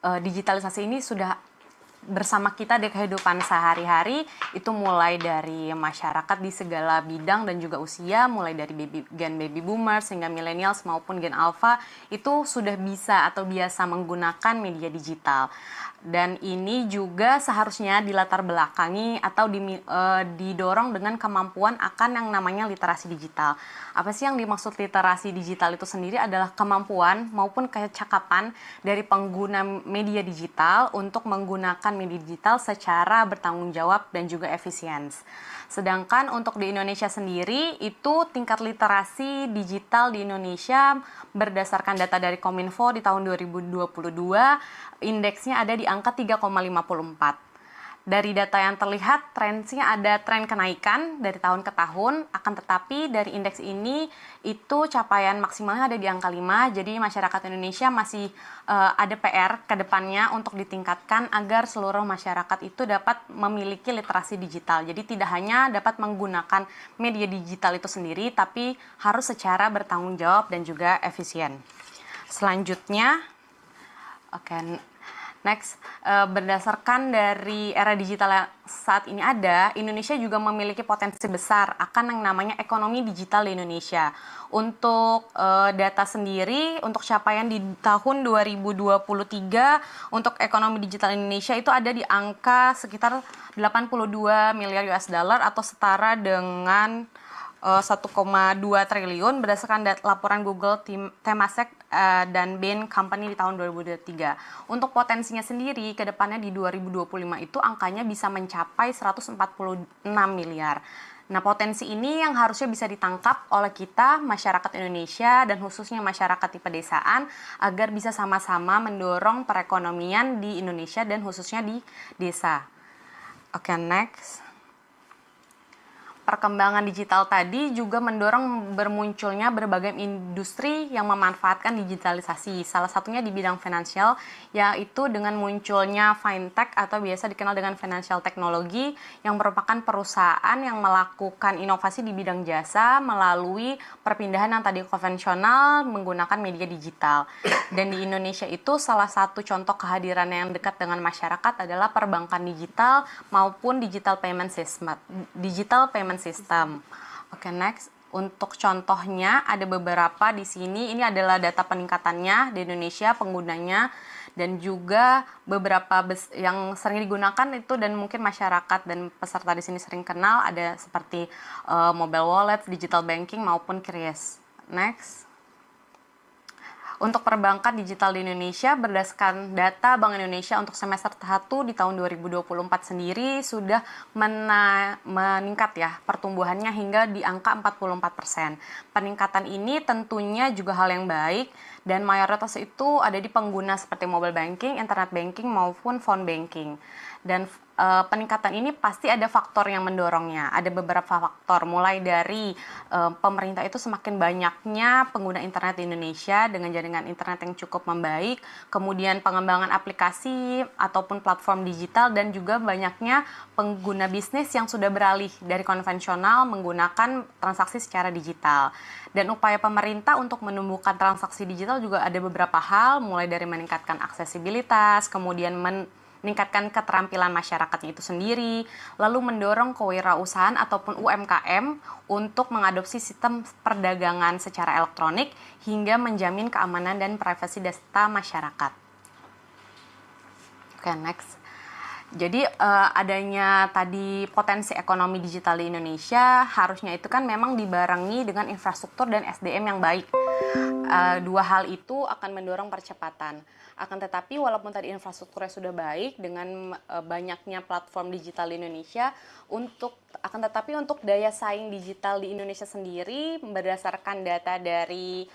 digitalisasi ini sudah bersama kita di kehidupan sehari-hari, itu mulai dari masyarakat di segala bidang dan juga usia, mulai dari gen baby boomers hingga millennials maupun gen alpha, itu sudah bisa atau biasa menggunakan media digital. Dan ini juga seharusnya dilatar belakangi atau didorong dengan kemampuan akan yang namanya literasi digital. Apa sih yang dimaksud literasi digital itu sendiri adalah kemampuan maupun kecakapan dari pengguna media digital untuk menggunakan media digital secara bertanggung jawab dan juga efisien. Sedangkan untuk di Indonesia sendiri, itu tingkat literasi digital di Indonesia berdasarkan data dari Kominfo di tahun 2022, indeksnya ada di angka 3,54. Dari data yang terlihat, trennya ada tren kenaikan dari tahun ke tahun, akan tetapi dari indeks ini itu capaian maksimalnya ada di angka 5, jadi masyarakat Indonesia masih ada PR ke depannya untuk ditingkatkan agar seluruh masyarakat itu dapat memiliki literasi digital. Jadi tidak hanya dapat menggunakan media digital itu sendiri, tapi harus secara bertanggung jawab dan juga efisien. Selanjutnya, next, berdasarkan dari era digital yang saat ini ada, Indonesia juga memiliki potensi besar akan yang namanya ekonomi digital di Indonesia. Untuk data sendiri, untuk capaian di tahun 2023, untuk ekonomi digital Indonesia itu ada di angka sekitar 82 miliar US dollar atau setara dengan 1,2 triliun berdasarkan laporan Google Temasek dan Bain Company di tahun 2023. Untuk potensinya sendiri ke depannya di 2025 itu angkanya bisa mencapai 146 miliar. Nah, potensi ini yang harusnya bisa ditangkap oleh kita, masyarakat Indonesia, dan khususnya masyarakat di pedesaan, agar bisa sama-sama mendorong perekonomian di Indonesia dan khususnya di desa. Next. Perkembangan digital tadi juga mendorong bermunculnya berbagai industri yang memanfaatkan digitalisasi. Salah satunya di bidang finansial, yaitu dengan munculnya fintech atau biasa dikenal dengan financial technology, yang merupakan perusahaan yang melakukan inovasi di bidang jasa melalui perpindahan yang tadi konvensional menggunakan media digital. Dan di Indonesia itu salah satu contoh kehadiran yang dekat dengan masyarakat adalah perbankan digital maupun digital payment system. Next. Untuk contohnya ada beberapa di sini. Ini adalah data peningkatannya di Indonesia penggunanya, dan juga beberapa yang sering digunakan itu dan mungkin masyarakat dan peserta di sini sering kenal, ada seperti mobile wallet, digital banking maupun QRIS. Next. Untuk perbankan digital di Indonesia, berdasarkan data Bank Indonesia untuk semester 1 di tahun 2024 sendiri sudah meningkat ya pertumbuhannya hingga di angka 44%. Peningkatan ini tentunya juga hal yang baik, dan mayoritas itu ada di pengguna seperti mobile banking, internet banking maupun phone banking. Dan peningkatan ini pasti ada faktor yang mendorongnya. Ada beberapa faktor, mulai dari pemerintah itu semakin banyaknya pengguna internet di Indonesia dengan jaringan internet yang cukup membaik, kemudian pengembangan aplikasi ataupun platform digital, dan juga banyaknya pengguna bisnis yang sudah beralih dari konvensional menggunakan transaksi secara digital. Dan upaya pemerintah untuk menumbuhkan transaksi digital juga ada beberapa hal, mulai dari meningkatkan aksesibilitas, kemudian meningkatkan keterampilan masyarakatnya itu sendiri, lalu mendorong kewirausahaan ataupun UMKM untuk mengadopsi sistem perdagangan secara elektronik hingga menjamin keamanan dan privasi data masyarakat. Next. Jadi adanya tadi potensi ekonomi digital di Indonesia harusnya itu kan memang dibarengi dengan infrastruktur dan SDM yang baik. Dua hal itu akan mendorong percepatan. Akan tetapi walaupun tadi infrastrukturnya sudah baik dengan banyaknya platform digital di Indonesia, akan tetapi untuk daya saing digital di Indonesia sendiri berdasarkan data dari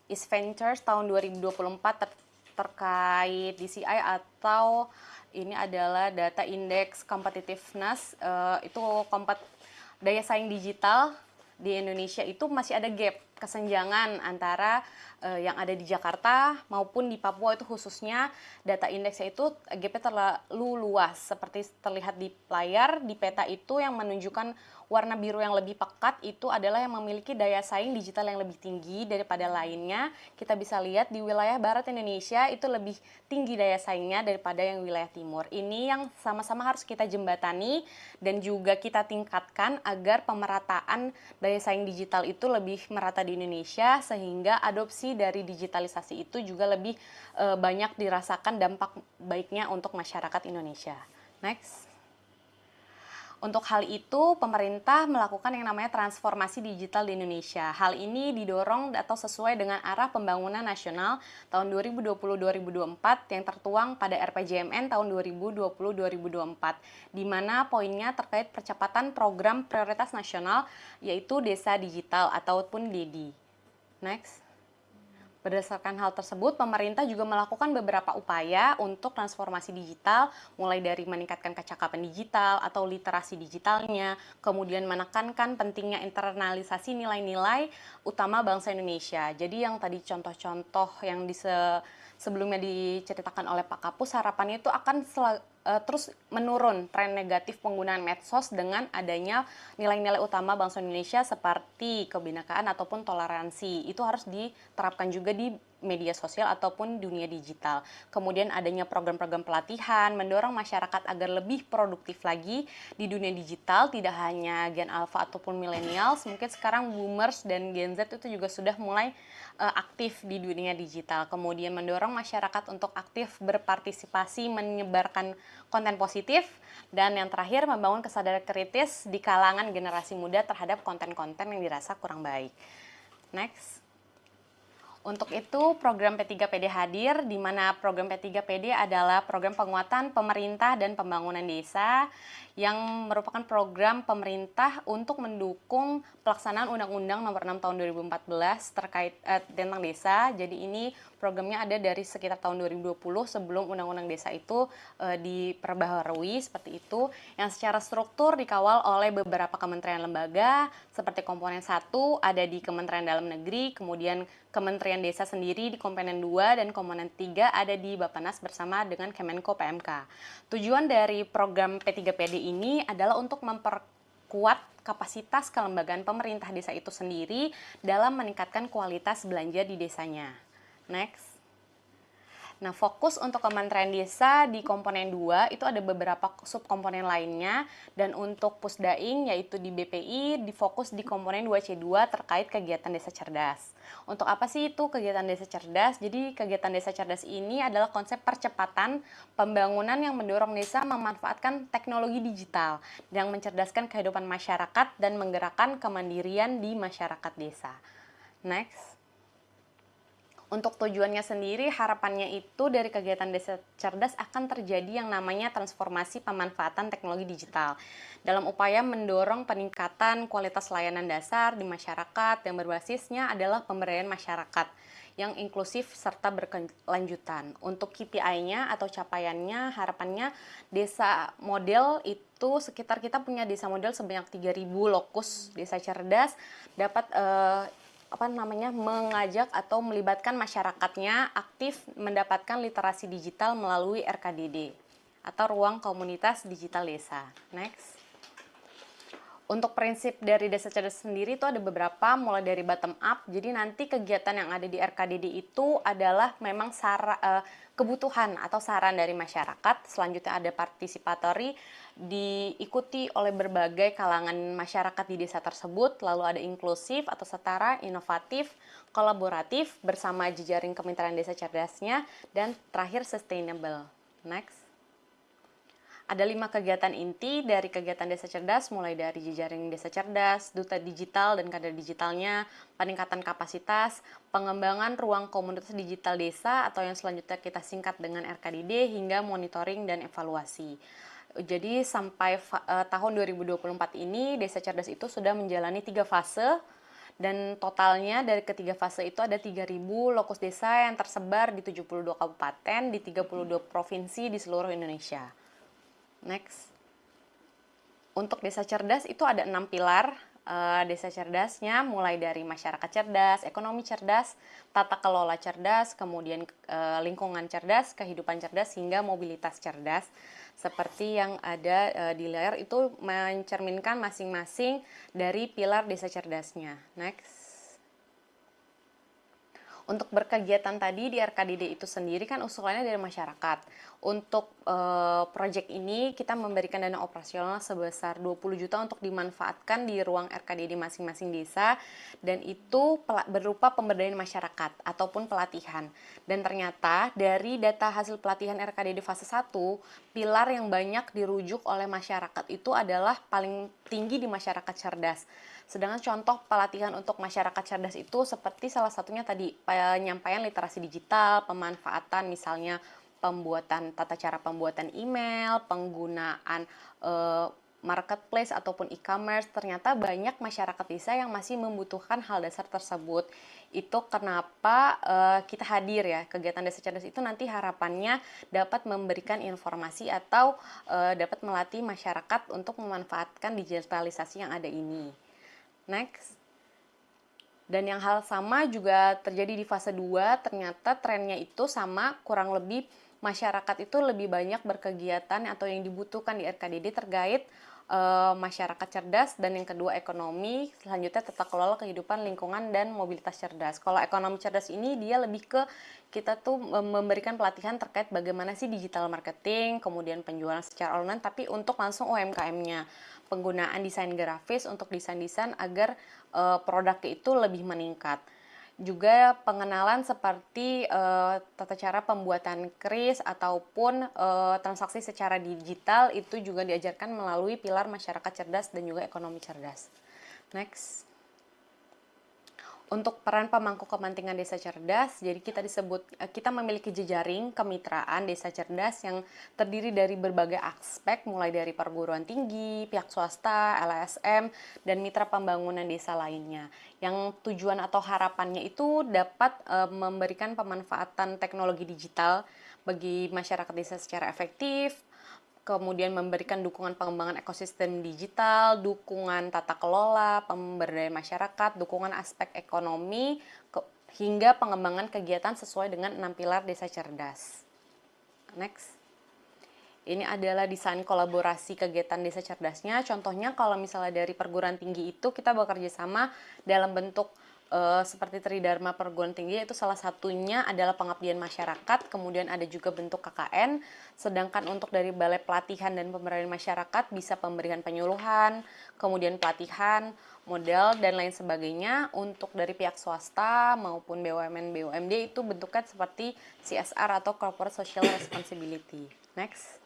East Ventures tahun 2024 terkait DCI, atau ini adalah data indeks competitiveness, itu daya saing digital di Indonesia itu masih ada gap, kesenjangan antara yang ada di Jakarta maupun di Papua. Itu khususnya data indeksnya itu gapnya terlalu luas, seperti terlihat di layar di peta itu yang menunjukkan warna biru yang lebih pekat itu adalah yang memiliki daya saing digital yang lebih tinggi daripada lainnya. Kita bisa lihat di wilayah barat Indonesia itu lebih tinggi daya saingnya daripada yang wilayah timur. Ini yang sama-sama harus kita jembatani dan juga kita tingkatkan agar pemerataan daya saing digital itu lebih merata di Indonesia, sehingga adopsi dari digitalisasi itu juga lebih banyak dirasakan dampak baiknya untuk masyarakat Indonesia. Next. Untuk hal itu, pemerintah melakukan yang namanya transformasi digital di Indonesia. Hal ini didorong atau sesuai dengan arah pembangunan nasional tahun 2020-2024 yang tertuang pada RPJMN tahun 2020-2024, di mana poinnya terkait percepatan program prioritas nasional, yaitu Desa Digital ataupun DEDI. Next. Berdasarkan hal tersebut, pemerintah juga melakukan beberapa upaya untuk transformasi digital, mulai dari meningkatkan kecakapan digital atau literasi digitalnya, kemudian menekankan pentingnya internalisasi nilai-nilai utama bangsa Indonesia. Jadi yang tadi contoh-contoh yang sebelumnya diceritakan oleh Pak Kapus, harapannya itu akan terus menurun tren negatif penggunaan medsos dengan adanya nilai-nilai utama bangsa Indonesia seperti kebinekaan ataupun toleransi. Itu harus diterapkan juga di media sosial ataupun dunia digital. Kemudian adanya program-program pelatihan, mendorong masyarakat agar lebih produktif lagi di dunia digital, tidak hanya Gen Alpha ataupun millennials, mungkin sekarang boomers dan Gen Z itu juga sudah mulai aktif di dunia digital. Kemudian mendorong masyarakat untuk aktif berpartisipasi, menyebarkan konten positif, dan yang terakhir membangun kesadaran kritis di kalangan generasi muda terhadap konten-konten yang dirasa kurang baik. Next. Untuk itu, program P3PD hadir, di mana program P3PD adalah program penguatan pemerintah dan pembangunan desa yang merupakan program pemerintah untuk mendukung pelaksanaan Undang-Undang Nomor 6 Tahun 2014 terkait tentang desa. Jadi ini programnya ada dari sekitar tahun 2020 sebelum Undang-Undang Desa itu diperbaharui seperti itu, yang secara struktur dikawal oleh beberapa kementerian lembaga seperti komponen 1 ada di Kementerian Dalam Negeri, kemudian Kementerian Desa sendiri di komponen 2 dan komponen 3 ada di Bappenas bersama dengan Kemenko PMK. Tujuan dari program P3PD ini adalah untuk memperkuat kapasitas kelembagaan pemerintah desa itu sendiri dalam meningkatkan kualitas belanja di desanya. Next. Nah, fokus untuk Kementerian Desa di komponen 2 itu ada beberapa subkomponen lainnya, dan untuk Pusdaing yaitu di BPI difokus di komponen 2C2 terkait kegiatan Desa Cerdas. Untuk apa sih itu kegiatan Desa Cerdas? Jadi kegiatan Desa Cerdas ini adalah konsep percepatan pembangunan yang mendorong desa memanfaatkan teknologi digital yang mencerdaskan kehidupan masyarakat dan menggerakkan kemandirian di masyarakat desa. Next. Untuk tujuannya sendiri, harapannya itu dari kegiatan Desa Cerdas akan terjadi yang namanya transformasi pemanfaatan teknologi digital dalam upaya mendorong peningkatan kualitas layanan dasar di masyarakat yang berbasisnya adalah pemberdayaan masyarakat yang inklusif serta berkelanjutan. Untuk KPI-nya atau capaiannya, harapannya desa model itu sekitar kita punya desa model sebanyak 3.000 lokus desa cerdas dapat mengajak atau melibatkan masyarakatnya aktif mendapatkan literasi digital melalui RKDD atau Ruang Komunitas Digital Desa. Next. Untuk prinsip dari Desa Cerdas sendiri itu ada beberapa, mulai dari bottom up. Jadi nanti kegiatan yang ada di RKDD itu adalah memang kebutuhan atau saran dari masyarakat. Selanjutnya ada participatory, diikuti oleh berbagai kalangan masyarakat di desa tersebut. Lalu ada inklusif atau setara, inovatif, kolaboratif bersama jejaring Kementerian Desa Cerdasnya, dan terakhir sustainable. Next. Ada 5 kegiatan inti dari kegiatan Desa Cerdas, mulai dari jejaring Desa Cerdas, duta digital dan kader digitalnya, peningkatan kapasitas, pengembangan ruang komunitas digital desa atau yang selanjutnya kita singkat dengan RKDD, hingga monitoring dan evaluasi. Jadi sampai tahun 2024 ini Desa Cerdas itu sudah menjalani 3 fase, dan totalnya dari ketiga fase itu ada 3.000 lokus desa yang tersebar di 72 kabupaten, di 32 provinsi di seluruh Indonesia. Next. Untuk Desa Cerdas itu ada 6 pilar. desa cerdasnya mulai dari masyarakat cerdas, ekonomi cerdas, tata kelola cerdas, kemudian lingkungan cerdas, kehidupan cerdas, hingga mobilitas cerdas. Seperti yang ada di layar itu mencerminkan masing-masing dari pilar desa cerdasnya. Next. Untuk berkegiatan tadi di RKDD itu sendiri kan usulannya dari masyarakat. Untuk proyek ini kita memberikan dana operasional sebesar 20 juta untuk dimanfaatkan di ruang RKDD masing-masing desa, dan itu berupa pemberdayaan masyarakat ataupun pelatihan. Dan ternyata dari data hasil pelatihan RKDD fase 1, pilar yang banyak dirujuk oleh masyarakat itu adalah paling tinggi di masyarakat cerdas. Sedangkan contoh pelatihan untuk masyarakat cerdas itu seperti salah satunya tadi penyampaian literasi digital, pemanfaatan misalnya tata cara pembuatan email, penggunaan marketplace ataupun e-commerce. Ternyata banyak masyarakat desa yang masih membutuhkan hal dasar tersebut. Itu kenapa kita hadir ya, kegiatan desa cerdas itu nanti harapannya dapat memberikan informasi atau dapat melatih masyarakat untuk memanfaatkan digitalisasi yang ada ini. Next. Dan yang hal sama juga terjadi di fase 2, ternyata trennya itu sama, kurang lebih masyarakat itu lebih banyak berkegiatan atau yang dibutuhkan di RKDD terkait masyarakat cerdas, dan yang kedua ekonomi, selanjutnya tata kelola kehidupan lingkungan dan mobilitas cerdas. Kalau ekonomi cerdas ini dia lebih ke kita tuh memberikan pelatihan terkait bagaimana sih digital marketing, kemudian penjualan secara online tapi untuk langsung UMKM-nya. Penggunaan desain grafis untuk desain-desain agar produknya itu lebih meningkat. Juga pengenalan seperti tata cara pembuatan kris ataupun transaksi secara digital itu juga diajarkan melalui pilar masyarakat cerdas dan juga ekonomi cerdas. Next. Untuk peran pemangku kepentingan desa cerdas, jadi kita memiliki jejaring kemitraan desa cerdas yang terdiri dari berbagai aspek, mulai dari perguruan tinggi, pihak swasta, LSM, dan mitra pembangunan desa lainnya. Yang tujuan atau harapannya itu dapat memberikan pemanfaatan teknologi digital bagi masyarakat desa secara efektif, kemudian memberikan dukungan pengembangan ekosistem digital, dukungan tata kelola, pemberdayaan masyarakat, dukungan aspek ekonomi, hingga pengembangan kegiatan sesuai dengan 6 pilar desa cerdas. Next. Ini adalah desain kolaborasi kegiatan desa cerdasnya. Contohnya kalau misalnya dari perguruan tinggi itu kita bekerja sama dalam bentuk seperti Tridharma Perguruan Tinggi, itu salah satunya adalah pengabdian masyarakat, kemudian ada juga bentuk KKN. Sedangkan untuk dari Balai Pelatihan dan Pemberdayaan Masyarakat bisa pemberian penyuluhan, kemudian pelatihan, modal, dan lain sebagainya. Untuk dari pihak swasta maupun BUMN, BUMD itu bentuknya seperti CSR atau Corporate Social Responsibility. Next.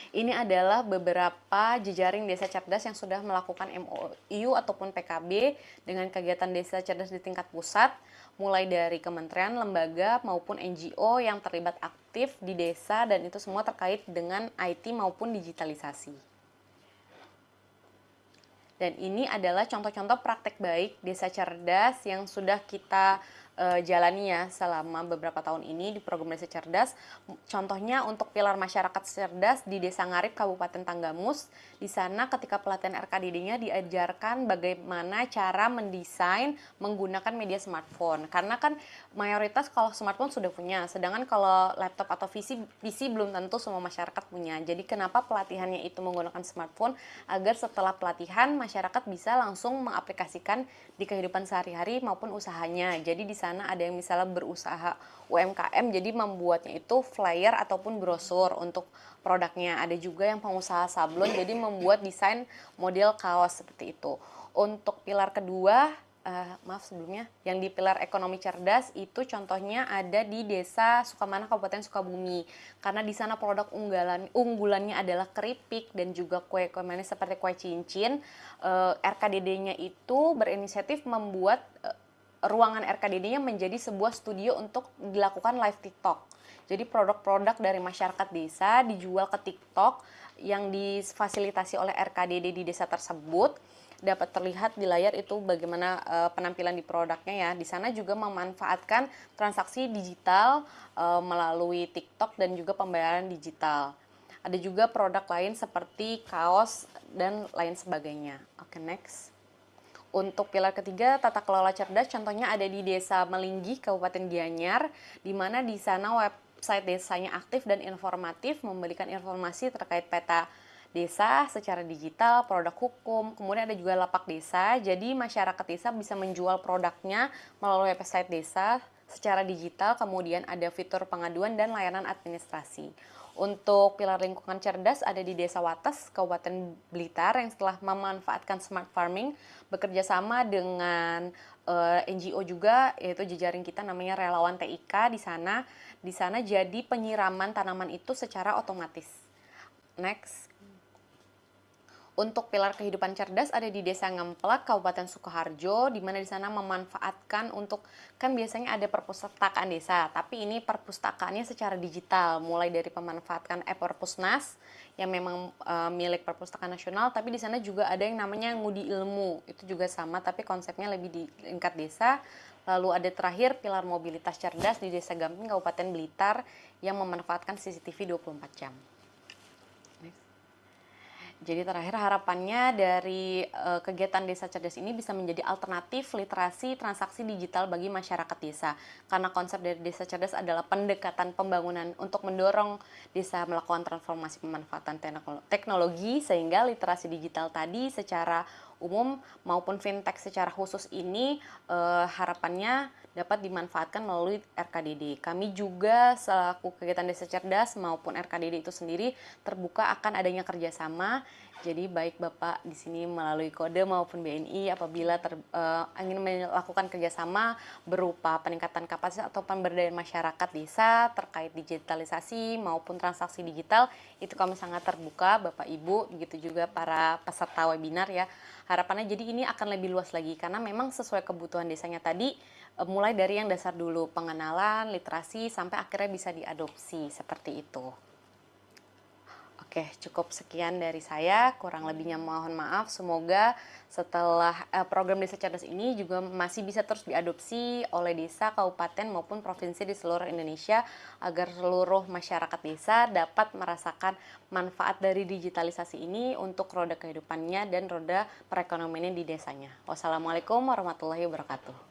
Ini adalah beberapa jejaring desa cerdas yang sudah melakukan MOU ataupun PKB dengan kegiatan desa cerdas di tingkat pusat, mulai dari kementerian, lembaga, maupun NGO yang terlibat aktif di desa, dan itu semua terkait dengan IT maupun digitalisasi. Dan ini adalah contoh-contoh praktek baik desa cerdas yang sudah kita jalani ya selama beberapa tahun ini di program Desa Cerdas. Contohnya untuk pilar masyarakat cerdas di Desa Ngarip, Kabupaten Tanggamus. Di sana ketika pelatihan RKDD-nya diajarkan bagaimana cara mendesain menggunakan media smartphone. Karena kan mayoritas kalau smartphone sudah punya, sedangkan kalau laptop atau PC belum tentu semua masyarakat punya. Jadi kenapa pelatihannya itu menggunakan smartphone, agar setelah pelatihan masyarakat bisa langsung mengaplikasikan di kehidupan sehari-hari maupun usahanya. Jadi di sana ada yang misalnya berusaha UMKM, jadi membuatnya itu flyer ataupun brosur untuk produknya. Ada juga yang pengusaha sablon, jadi membuat desain model kaos seperti itu. Untuk pilar kedua, sebelumnya, yang di pilar ekonomi cerdas itu contohnya ada di Desa Sukamana, Kabupaten Sukabumi. Karena di sana produk unggulannya adalah keripik dan juga kue-kue manis seperti kue cincin. RKDD-nya itu berinisiatif membuat ruangan RKDD-nya menjadi sebuah studio untuk dilakukan live TikTok. Jadi produk-produk dari masyarakat desa dijual ke TikTok yang difasilitasi oleh RKDD di desa tersebut. Dapat terlihat di layar itu bagaimana penampilan di produknya ya. Di sana juga memanfaatkan transaksi digital melalui TikTok dan juga pembayaran digital. Ada juga produk lain seperti kaos dan lain sebagainya. Oke, next. Untuk pilar ketiga, tata kelola cerdas, contohnya ada di Desa Melinggih, Kabupaten Gianyar, di mana di sana website desanya aktif dan informatif, memberikan informasi terkait peta desa secara digital, produk hukum, kemudian ada juga lapak desa, jadi masyarakat desa bisa menjual produknya melalui website desa secara digital, kemudian ada fitur pengaduan dan layanan administrasi. Untuk pilar lingkungan cerdas ada di Desa Wates, Kabupaten Blitar yang setelah memanfaatkan smart farming bekerja sama dengan NGO juga, yaitu jejaring kita namanya Relawan TIK di sana. Di sana jadi penyiraman tanaman itu secara otomatis. Next. Untuk pilar kehidupan cerdas ada di Desa Ngemplak, Kabupaten Sukoharjo, di mana di sana memanfaatkan untuk, kan biasanya ada perpustakaan desa, tapi ini perpustakaannya secara digital, mulai dari pemanfaatkan Perpusnas yang memang milik Perpustakaan Nasional, tapi di sana juga ada yang namanya Ngudi Ilmu, itu juga sama, tapi konsepnya lebih di tingkat desa. Lalu ada terakhir pilar mobilitas cerdas di Desa Gamping, Kabupaten Blitar, yang memanfaatkan CCTV 24 jam. Jadi terakhir harapannya dari kegiatan Desa Cerdas ini bisa menjadi alternatif literasi transaksi digital bagi masyarakat desa. Karena konsep dari Desa Cerdas adalah pendekatan pembangunan untuk mendorong desa melakukan transformasi pemanfaatan teknologi sehingga literasi digital tadi secara umum maupun fintech secara khusus ini harapannya dapat dimanfaatkan melalui RKDD. Kami juga selaku kegiatan Desa Cerdas maupun RKDD itu sendiri terbuka akan adanya kerjasama. Jadi baik Bapak di sini melalui kode maupun BNI apabila ingin melakukan kerjasama berupa peningkatan kapasitas atau pemberdayaan masyarakat desa terkait digitalisasi maupun transaksi digital, itu kami sangat terbuka Bapak Ibu, begitu juga para peserta webinar ya. Harapannya jadi ini akan lebih luas lagi karena memang sesuai kebutuhan desanya tadi, mulai dari yang dasar dulu, pengenalan, literasi, sampai akhirnya bisa diadopsi, seperti itu. Oke, cukup sekian dari saya, kurang lebihnya mohon maaf. Semoga setelah program Desa Cerdas ini juga masih bisa terus diadopsi oleh desa, kabupaten maupun provinsi di seluruh Indonesia agar seluruh masyarakat desa dapat merasakan manfaat dari digitalisasi ini untuk roda kehidupannya dan roda perekonomiannya di desanya. Wassalamualaikum warahmatullahi wabarakatuh.